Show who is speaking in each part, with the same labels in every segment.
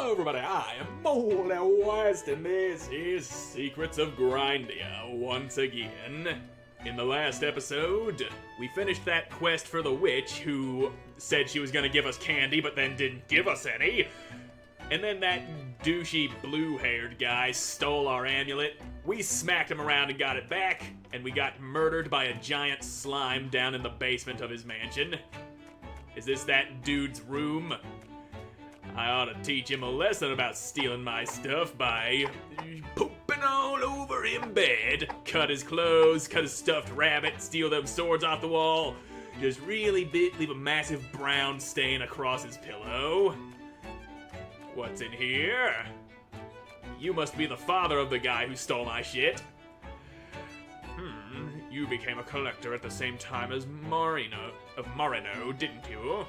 Speaker 1: Hello everybody, I am Moldy West, and this is Secrets of Grindea once again. In the last episode, we finished that quest for the witch who said she was gonna give us candy but then didn't give us any. And then that douchey blue-haired guy stole our amulet. We smacked him around and got it back, and we got murdered by a giant slime down in the basement of his mansion. Is this that dude's room? I ought to teach him a lesson about stealing my stuff by pooping all over in bed. Cut his clothes, cut his stuffed rabbit, steal them swords off the wall. Just really leave a massive brown stain across his pillow. What's in here? You must be the father of the guy who stole my shit. You became a collector at the same time as Marino, didn't you?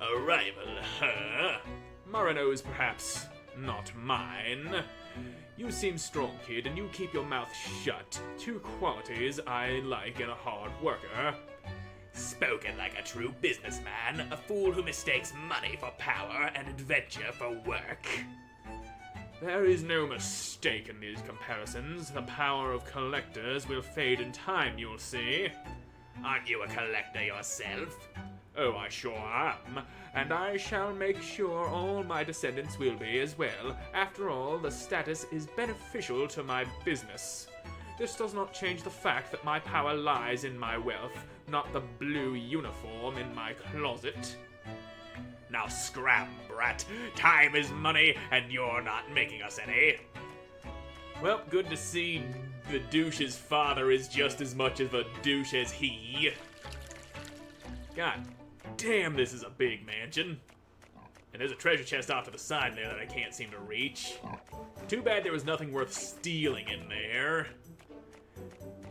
Speaker 1: A rival, huh? Marino is perhaps not mine. You seem strong, kid, and you keep your mouth shut. Two qualities I like in a hard worker. Spoken like a true businessman, a fool who mistakes money for power and adventure for work. There is no mistake in these comparisons. The power of collectors will fade in time, you'll see. Aren't you a collector yourself? Oh, I sure am, and I shall make sure all my descendants will be as well. After all, the status is beneficial to my business. This does not change the fact that my power lies in my wealth, not the blue uniform in my closet. Now scram, brat. Time is money, and you're not making us any. Well, good to see the douche's father is just as much of a douche as he. God damn, this is a big mansion. And there's a treasure chest off to the side there that I can't seem to reach. Too bad there was nothing worth stealing in there.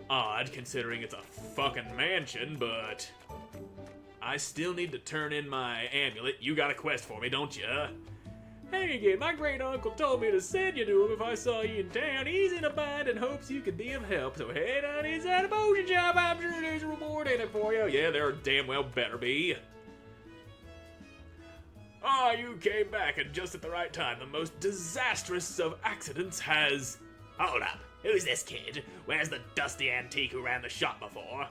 Speaker 1: Odd, considering it's a fucking mansion, but I still need to turn in my amulet. You got a quest for me, don't you? Hey again, my great uncle told me to send you to him if I saw you in town. He's in a bind and hopes you could be of help. So head on inside a potion shop. I'm sure there's a reward in it for you. Yeah, there damn well better be. Ah, you came back at just at the right time. The most disastrous of accidents has... Hold up. Who's this kid? Where's the dusty antique who ran the shop before?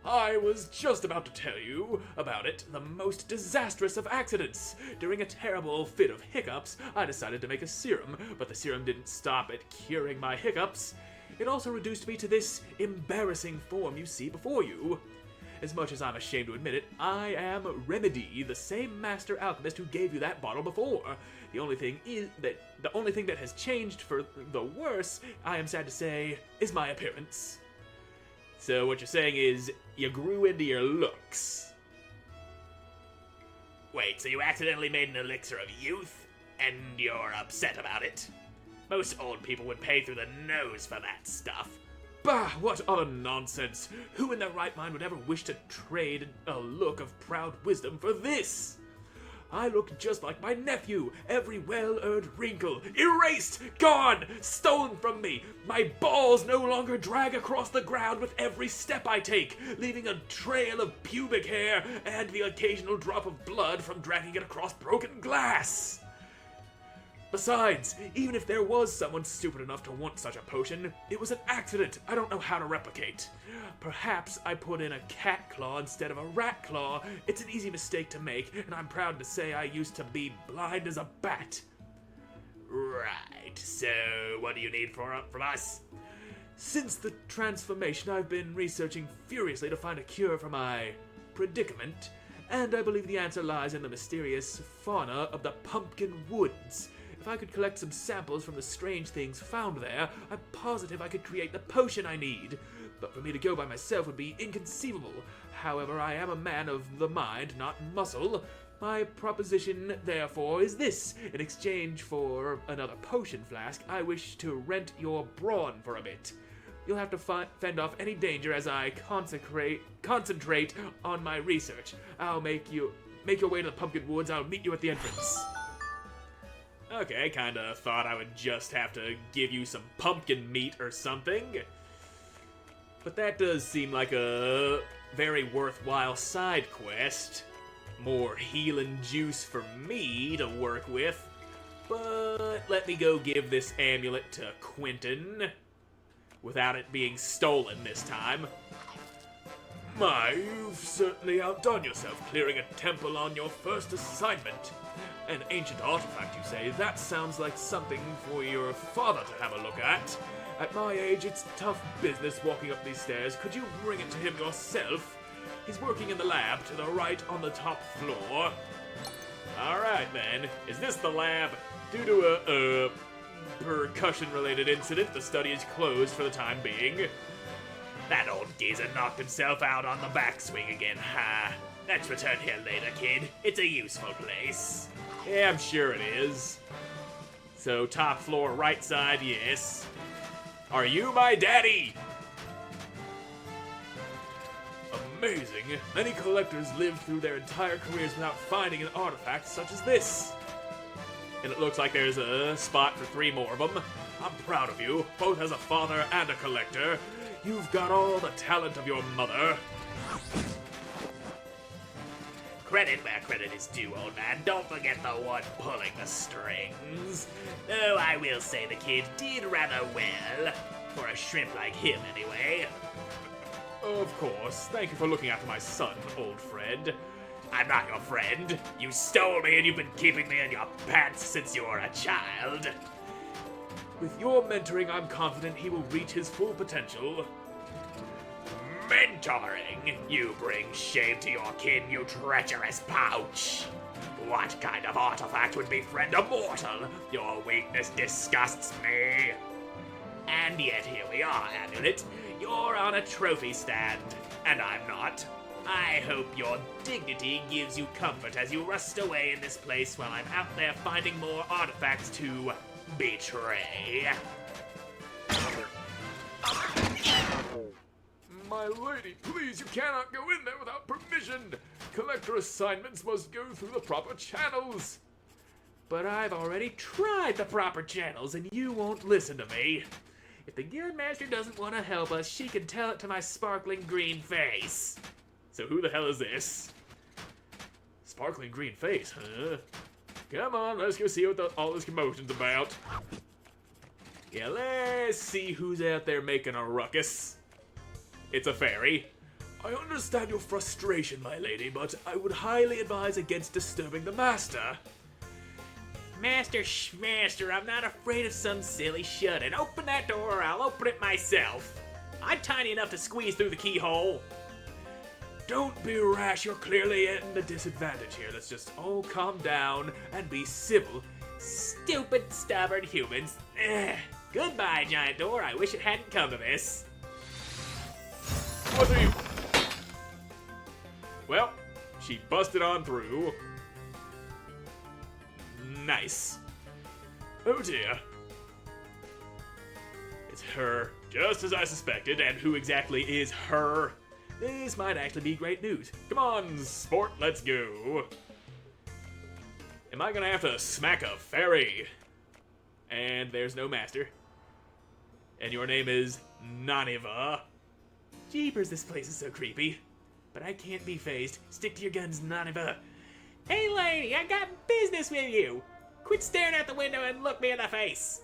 Speaker 1: I was just about to tell you about it. The most disastrous of accidents. During a terrible fit of hiccups, I decided to make a serum, but the serum didn't stop at curing my hiccups. It also reduced me to this embarrassing form you see before you. As much as I'm ashamed to admit it, I am Remedy, the same master alchemist who gave you that bottle before. The only thing that has changed for the worse, I am sad to say, is my appearance. So what you're saying is, you grew into your looks. Wait, so you accidentally made an elixir of youth, and you're upset about it? Most old people would pay through the nose for that stuff. Bah, what utter nonsense! Who in their right mind would ever wish to trade a look of proud wisdom for this? I look just like my nephew, every well-earned wrinkle, erased, gone, stolen from me. My balls no longer drag across the ground with every step I take, leaving a trail of pubic hair and the occasional drop of blood from dragging it across broken glass. Besides, even if there was someone stupid enough to want such a potion, it was an accident I don't know how to replicate. Perhaps I put in a cat claw instead of a rat claw. It's an easy mistake to make, and I'm proud to say I used to be blind as a bat. Right, so what do you need from us? Since the transformation, I've been researching furiously to find a cure for my predicament, and I believe the answer lies in the mysterious fauna of the Pumpkin Woods. If I could collect some samples from the strange things found there, I'm positive I could create the potion I need. But for me to go by myself would be inconceivable. However, I am a man of the mind, not muscle. My proposition, therefore, is this. In exchange for another potion flask, I wish to rent your brawn for a bit. You'll have to fend off any danger as I concentrate on my research. I'll make your way to the Pumpkin Woods. I'll meet you at the entrance. Okay, kinda thought I would just have to give you some pumpkin meat or something. But that does seem like a very worthwhile side quest. More healing juice for me to work with. But let me go give this amulet to Quentin without it being stolen this time. My, you've certainly outdone yourself clearing a temple on your first assignment. An ancient artifact, you say? That sounds like something for your father to have a look at. At my age, it's tough business walking up these stairs. Could you bring it to him yourself? He's working in the lab to the right on the top floor. Alright then, is this the lab? Due to a percussion-related incident, the study is closed for the time being. That old geezer knocked himself out on the backswing again, ha. Let's return here later, kid. It's a useful place. Yeah, I'm sure it is. So, top floor, right side, yes. Are you my daddy? Amazing. Many collectors live through their entire careers without finding an artifact such as this. And it looks like there's a spot for 3 more of them. I'm proud of you, both as a father and a collector. You've got all the talent of your mother. Credit where credit is due, old man. Don't forget the one pulling the strings. Though I will say the kid did rather well. For a shrimp like him, anyway. Of course. Thank you for looking after my son, old friend. I'm not your friend. You stole me and you've been keeping me in your pants since you were a child. With your mentoring, I'm confident he will reach his full potential. Mentoring? You bring shame to your kin, you treacherous pouch. What kind of artifact would befriend a mortal? Your weakness disgusts me. And yet here we are, Amulet. You're on a trophy stand, and I'm not. I hope your dignity gives you comfort as you rust away in this place while I'm out there finding more artifacts to betray. My lady, please, you cannot go in there without permission. Collector assignments must go through the proper channels. But I've already tried the proper channels and you won't listen to me. If the Guildmaster doesn't want to help us, she can tell it to my sparkling green face. So who the hell is this? Sparkling green face, huh? Come on, let's go see what all this commotion's about. Yeah, let's see who's out there making a ruckus. It's a fairy. I understand your frustration, my lady, but I would highly advise against disturbing the master. Master Schmaster, I'm not afraid of some silly shut-in. Open that door or I'll open it myself. I'm tiny enough to squeeze through the keyhole. Don't be rash, you're clearly in the disadvantage here. Let's just all calm down and be civil. Stupid, stubborn humans. Goodbye, giant door. I wish it hadn't come to this. What are you? Well, she busted on through. Nice. Oh dear. It's her, just as I suspected, and who exactly is her? This might actually be great news. Come on, sport, let's go. Am I gonna have to smack a fairy? And there's no master. And your name is Naniva. Jeepers, this place is so creepy. But I can't be phased. Stick to your guns, Naniva. Hey lady, I got business with you. Quit staring out the window and look me in the face.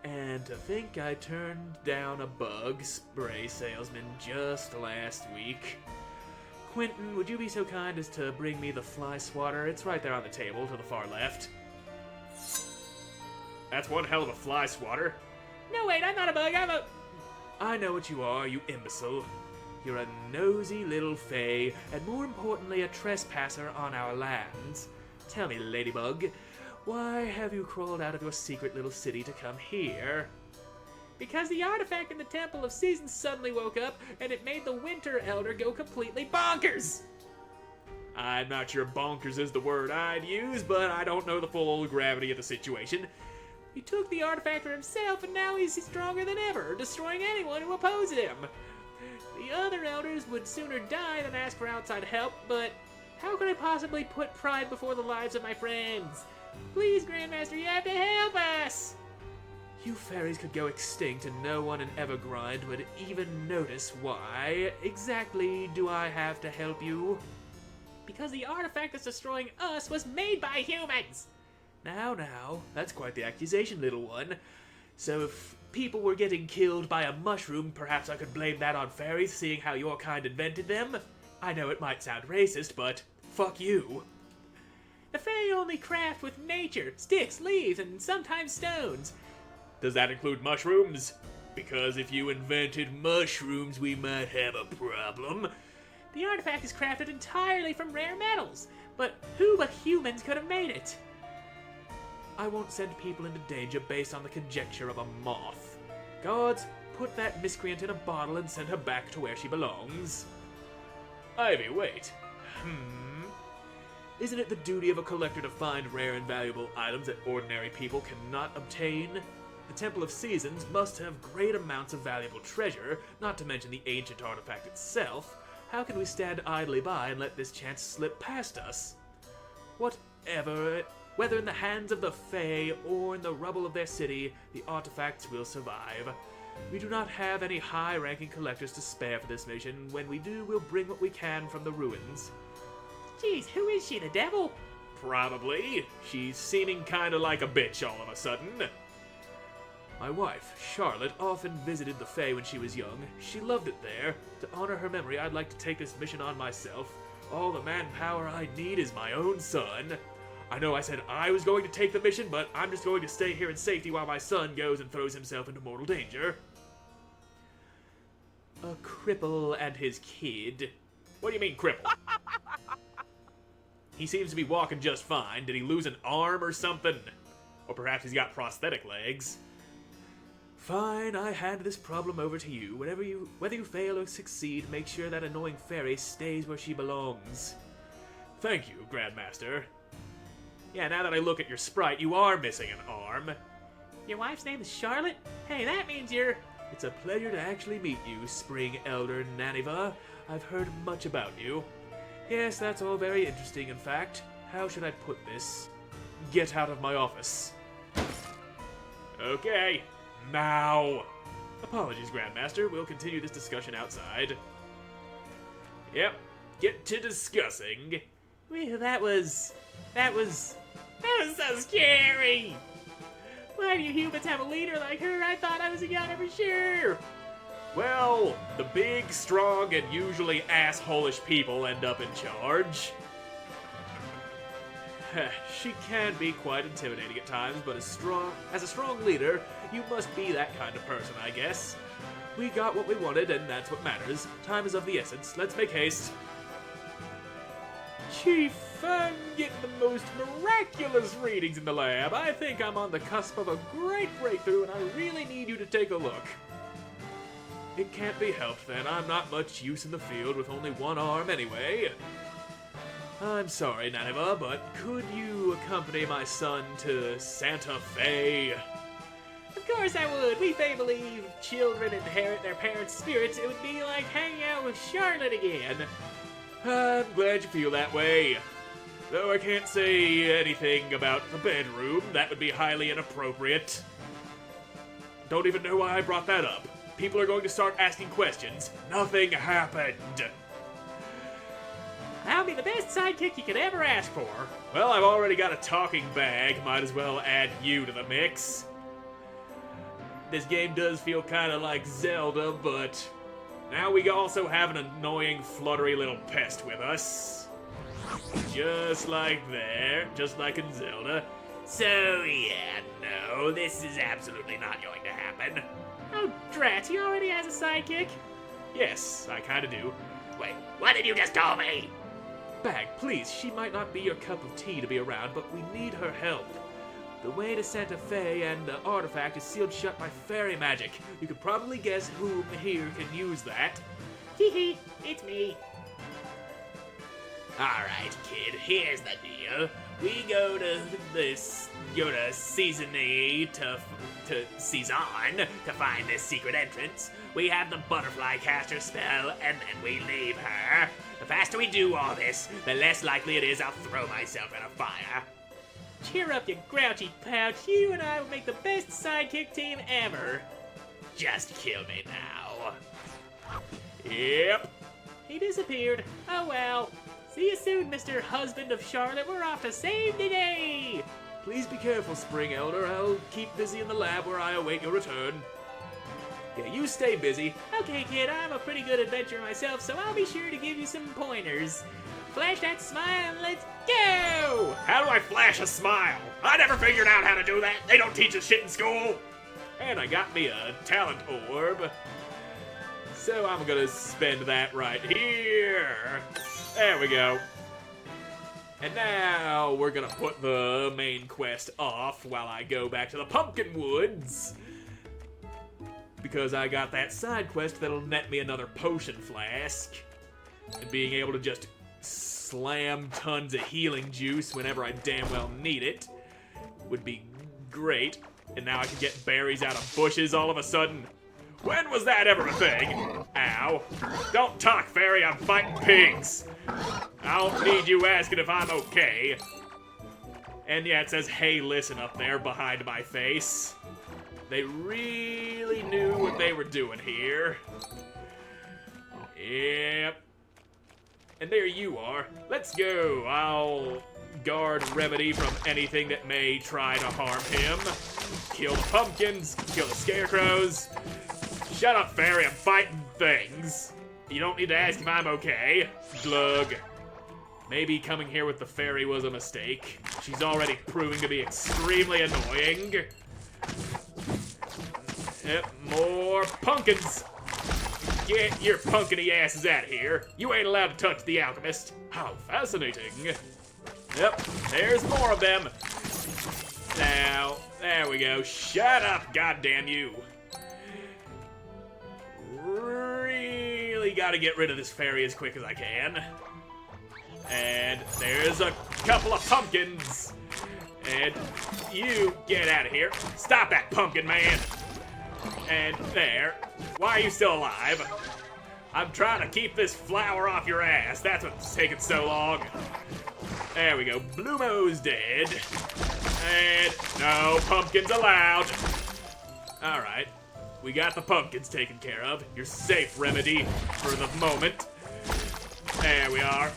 Speaker 1: And to think I turned down a bug spray salesman just last week. Quentin, would you be so kind as to bring me the fly swatter? It's right there on the table to the far left. That's one hell of a fly swatter. No, wait, I'm not a bug, I know what you are, you imbecile. You're a nosy little fae, and more importantly, a trespasser on our lands. Tell me, Ladybug, why have you crawled out of your secret little city to come here? Because the artifact in the Temple of Seasons suddenly woke up, and it made the Winter Elder go completely bonkers! I'm not sure bonkers is the word I'd use, but I don't know the full gravity of the situation. He took the artifact for himself, and now he's stronger than ever, destroying anyone who opposes him. The other elders would sooner die than ask for outside help, but how could I possibly put pride before the lives of my friends? Please, Grandmaster, you have to help us! You fairies could go extinct and no one in Evergrind would even notice. Why exactly do I have to help you?
Speaker 2: because the artifact that's destroying us was made by humans.
Speaker 1: Now, that's quite the accusation, little one. So if people were getting killed by a mushroom, perhaps I could blame that on fairies, seeing how your kind invented them? I know it might sound racist, but fuck you.
Speaker 2: The Fae only craft with nature, sticks, leaves, and sometimes stones.
Speaker 1: Does that include mushrooms? Because if you invented mushrooms, we might have a problem.
Speaker 2: The artifact is crafted entirely from rare metals, but who but humans could have made it?
Speaker 1: I won't send people into danger based on the conjecture of a moth. Guards, put that miscreant in a bottle and send her back to where she belongs. Ivy, wait. Isn't it the duty of a collector to find rare and valuable items that ordinary people cannot obtain? The Temple of Seasons must have great amounts of valuable treasure, not to mention the ancient artifact itself. How can we stand idly by and let this chance slip past us? Whether in the hands of the Fae or in the rubble of their city, the artifacts will survive. We do not have any high-ranking collectors to spare for this mission. When we do, we'll bring what we can from the ruins.
Speaker 2: Geez, who is she, the devil?
Speaker 1: Probably. She's seeming kinda like a bitch all of a sudden. My wife, Charlotte, often visited the Fae when she was young. She loved it there. To honor her memory, I'd like to take this mission on myself. All the manpower I need is my own son. I know I said I was going to take the mission, but I'm just going to stay here in safety while my son goes and throws himself into mortal danger. A cripple and his kid. What do you mean, cripple? He seems to be walking just fine. Did he lose an arm or something? Or perhaps he's got prosthetic legs. Fine, I hand this problem over to you. Whether you fail or succeed, make sure that annoying fairy stays where she belongs. Thank you, Grandmaster. Yeah, now that I look at your sprite, you are missing an arm.
Speaker 2: Your wife's name is Charlotte? Hey, that means you're...
Speaker 1: It's a pleasure to actually meet you, Spring Elder Naniva. I've heard much about you. Yes, that's all very interesting, in fact. How should I put this? Get out of my office. Okay, now. Apologies, Grandmaster. We'll continue this discussion outside. Yep, get to discussing.
Speaker 2: Well, that was so scary! Why do you humans have a leader like her? I thought I was a gunner for sure!
Speaker 1: Well, the big, strong, and usually assholish people end up in charge. She can be quite intimidating at times, but as a strong leader, you must be that kind of person, I guess. We got what we wanted, and that's what matters. Time is of the essence. Let's make haste. Chief, I'm getting the most miraculous readings in the lab. I think I'm on the cusp of a great breakthrough, and I really need you to take a look. It can't be helped, then. I'm not much use in the field with only one arm anyway. I'm sorry, Naniva, but could you accompany my son to Santa Fe?
Speaker 2: Of course I would. We Fae believe children inherit their parents' spirits. It would be like hanging out with Charlotte again.
Speaker 1: I'm glad you feel that way. Though I can't say anything about the bedroom. That would be highly inappropriate. Don't even know why I brought that up. People are going to start asking questions. Nothing happened.
Speaker 2: I'll be the best sidekick you could ever ask for.
Speaker 1: Well, I've already got a talking bag. Might as well add you to the mix. This game does feel kind of like Zelda, but now we also have an annoying, fluttery little pest with us. Just like there, just like in Zelda. So yeah, no, this is absolutely not going to happen.
Speaker 2: Oh, drat, he already has a sidekick?
Speaker 1: Yes, I kinda do.
Speaker 3: Wait, what did you just tell me?
Speaker 1: Bag, please, she might not be your cup of tea to be around, but we need her help. The way to Santa Fe and the artifact is sealed shut by fairy magic. You could probably guess whom here can use that.
Speaker 2: Hee hee, it's me.
Speaker 3: Alright, kid, here's the deal. We go to Season to find this secret entrance. We have the butterfly caster spell, and then we leave her. The faster we do all this, the less likely it is I'll throw myself in a fire.
Speaker 2: Cheer up, you grouchy pouch. You and I will make the best sidekick team ever.
Speaker 3: Just kill me now.
Speaker 1: Yep.
Speaker 2: He disappeared. Oh well. See you soon, Mr. Husband of Charlotte. We're off to save the day.
Speaker 1: Please be careful, Spring Elder. I'll keep busy in the lab where I await your return. Yeah, you stay busy.
Speaker 2: Okay, kid, I'm a pretty good adventurer myself, so I'll be sure to give you some pointers. Flash that smile and let's go!
Speaker 3: How do I flash a smile? I never figured out how to do that. They don't teach us shit in school.
Speaker 1: And I got me a talent orb. So I'm gonna spend that right here. There we go. And now we're gonna put the main quest off while I go back to the Pumpkin Woods. Because I got that side quest that'll net me another potion flask. And being able to just slam tons of healing juice whenever I damn well need it would be great. And now I can get berries out of bushes all of a sudden. When was that ever a thing? Ow. Don't talk, fairy, I'm fighting pigs. I don't need you asking if I'm okay. And yeah, it says, hey, listen up there behind my face. They really knew what they were doing here. Yep. And there you are. Let's go. I'll guard Remedy from anything that may try to harm him. Kill the pumpkins, kill the scarecrows. Shut up, fairy, I'm fighting things. You don't need to ask if I'm okay. Glug. Maybe coming here with the fairy was a mistake. She's already proving to be extremely annoying. Yep, more pumpkins. Get your pumpkin-y asses out of here. You ain't allowed to touch the alchemist. How fascinating. Yep, there's more of them. Now, there we go. Shut up, goddamn you. Really gotta get rid of this fairy as quick as I can. And there's a couple of pumpkins. And you get out of here. Stop that pumpkin, man. And there. Why are you still alive? I'm trying to keep this flower off your ass. That's what's taking so long. There we go. Bloomo's dead. And no pumpkins allowed. Alright. We got the pumpkins taken care of. You're safe, Remedy, for the moment. There we are.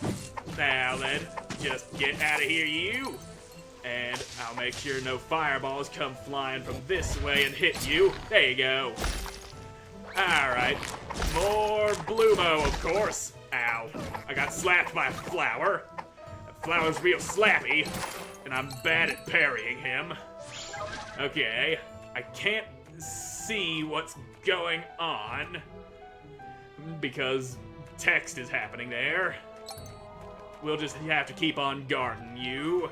Speaker 1: Now then, just get out of here, you. And I'll make sure no fireballs come flying from this way and hit you. There you go. Alright. More Bloomo, of course. Ow. I got slapped by a flower. That flower's real slappy. And I'm bad at parrying him. Okay. I can't see what's going on. Because text is happening there. We'll just have to keep on guarding you.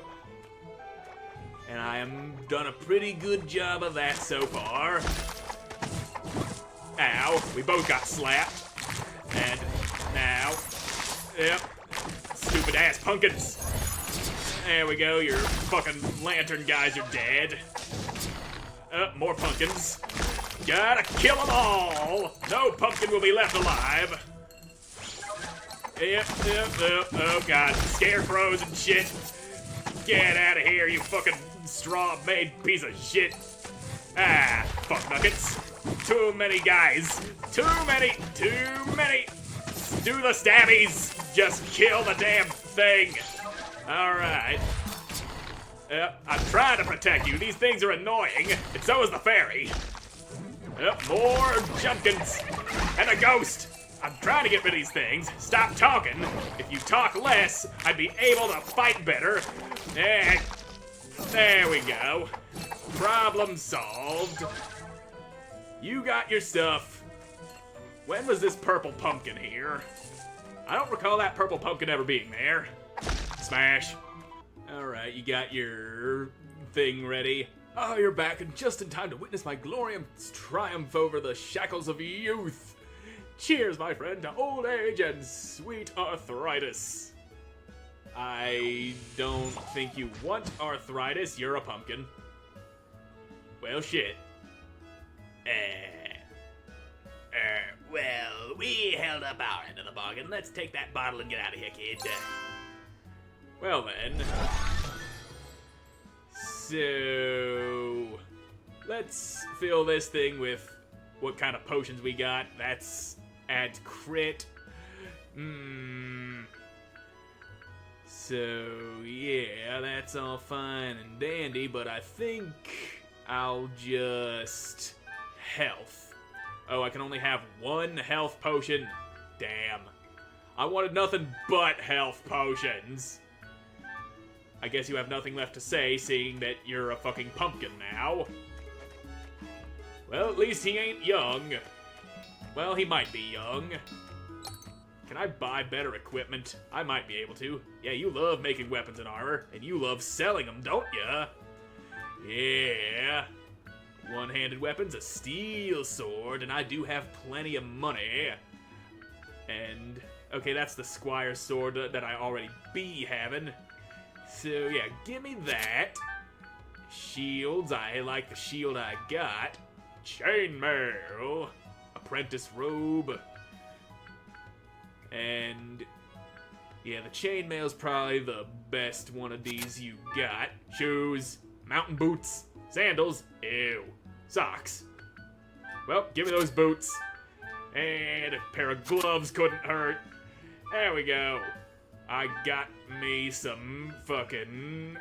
Speaker 1: And I am done a pretty good job of that so far. Ow, we both got slapped. And now, yep, stupid ass pumpkins. There we go, your fucking lantern guys are dead. More pumpkins. Gotta kill them all. No pumpkin will be left alive. Yep. Oh god, scarecrows and shit. Get out of here, you fucking straw-made piece of shit. Ah, fuck nuggets. Too many guys. Too many. Do the stabbies. Just kill the damn thing. Alright. I'm trying to protect you. These things are annoying. And so is the fairy. More jumpkins. And a ghost. I'm trying to get rid of these things. Stop talking. If you talk less, I'd be able to fight better. There we go. Problem solved. You got your stuff. When was this purple pumpkin here? I don't recall that purple pumpkin ever being there. Smash. Alright, you got your thing ready. Oh, you're back and just in time to witness my glorious triumph over the shackles of youth. Cheers, my friend, to old age and sweet arthritis. I don't think you want arthritis. You're a pumpkin. Well, shit.
Speaker 3: Well, we held up our end of the bargain. Let's take that bottle and get out of here, kid.
Speaker 1: Well then. So, let's fill this thing with what kind of potions we got. That's adds crit. So, yeah, that's all fine and dandy, but I think I'll just... health. Oh, I can only have one health potion. Damn. I wanted nothing but health potions. I guess you have nothing left to say, seeing that you're a fucking pumpkin now. Well, at least he ain't young. Well, he might be young. Can I buy better equipment? I might be able to. Yeah, you love making weapons and armor, and you love selling them, don't ya? Yeah. One-handed weapons, a steel sword, and I do have plenty of money. And, okay, that's the squire's sword that I already be having. So, yeah, give me that. Shields, I like the shield I got. Chainmail. Apprentice robe. And, yeah, the chainmail's probably the best one of these you got. Shoes, mountain boots, sandals, ew, socks. Well, give me those boots. And a pair of gloves couldn't hurt. There we go. I got me some fucking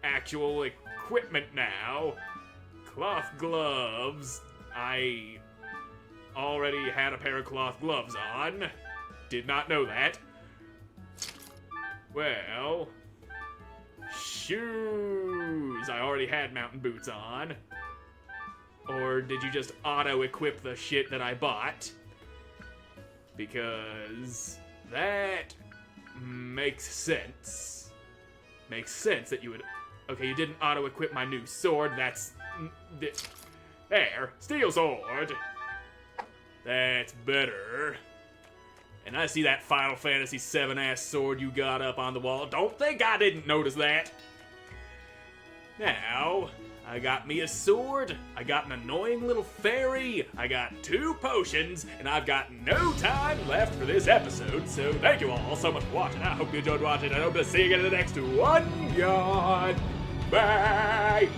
Speaker 1: actual equipment now. Cloth gloves. I already had a pair of cloth gloves on. Did not know that. Well, shoes. I already had mountain boots on. Or did you just auto-equip the shit that I bought? Because that makes sense. Makes sense that you would... Okay, you didn't auto-equip my new sword. That's... There. Steel sword. That's better. And I see that Final Fantasy VII ass sword you got up on the wall. Don't think I didn't notice that. Now, I got me a sword, I got an annoying little fairy, I got 2 potions, and I've got no time left for this episode, so thank you all so much for watching. I hope you enjoyed watching, and I hope to see you again in the next one. Bye!